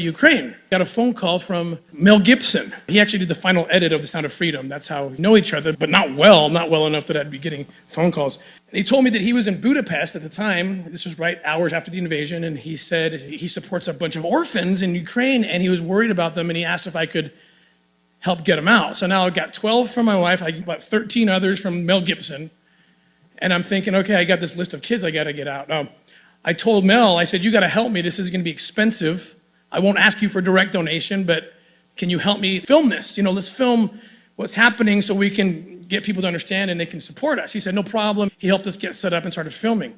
Ukraine. Got a phone call from Mel Gibson. He actually did the final edit of The Sound of Freedom. That's how we know each other, but not well enough that I'd be getting phone calls. And he told me that he was in Budapest at the time. This was right hours after the invasion, and he said he supports a bunch of orphans in Ukraine, and he was worried about them, and he asked if I could help get them out. So now I've got 12 from my wife, I got about 13 others from Mel Gibson, and I'm thinking, okay, I got this list of kids I got to get out. I told Mel, I said, you got to help me. This is going to be expensive. I won't ask you for direct donation, but can you help me film this? Let's film what's happening so we can get people to understand and they can support us. He said, no problem. He helped us get set up and started filming.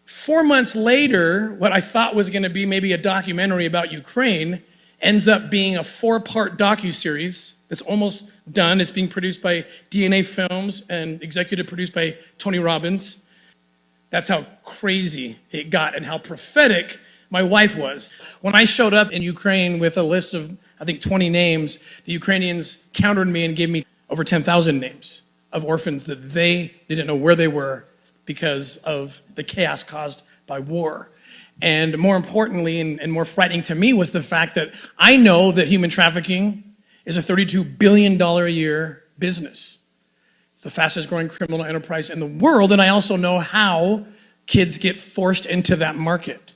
4 months later, what I thought was going to be maybe a documentary about Ukraine ends up being a 4-part docuseries that's almost done. It's being produced by DNA Films and executive produced by Tony Robbins. That's how crazy it got and how prophetic my wife was. When I showed up in Ukraine with a list of, I think, 20 names, the Ukrainians countered me and gave me over 10,000 names of orphans that they didn't know where they were because of the chaos caused by war. And more importantly, and more frightening to me, was the fact that I know that human trafficking is a $32 billion a year business. It's the fastest growing criminal enterprise in the world, and I also know how kids get forced into that market.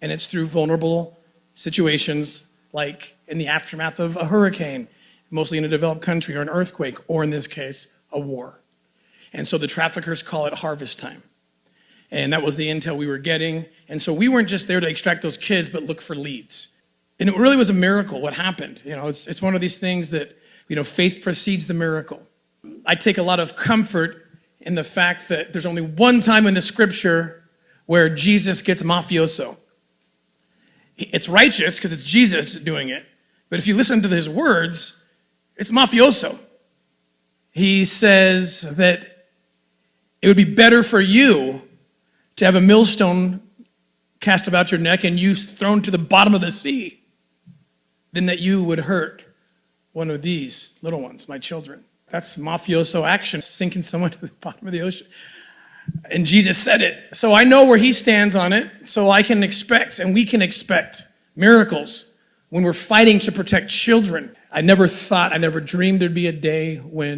And it's through vulnerable situations like in the aftermath of a hurricane, mostly in a developed country, or an earthquake, or in this case, a war. And so the traffickers call it harvest time. And that was the intel we were getting. And so we weren't just there to extract those kids, but look for leads. And it really was a miracle what happened. It's one of these things that, faith precedes the miracle. I take a lot of comfort in the fact that there's only one time in the scripture where Jesus gets mafioso. It's righteous because it's Jesus doing it. But if you listen to his words, it's mafioso. He says that it would be better for you to have a millstone cast about your neck and you thrown to the bottom of the sea than that you would hurt one of these little ones, my children. That's mafioso action, sinking someone to the bottom of the ocean. And Jesus said it. So I know where he stands on it, so I can expect, and we can expect, miracles when we're fighting to protect children. I never dreamed there'd be a day when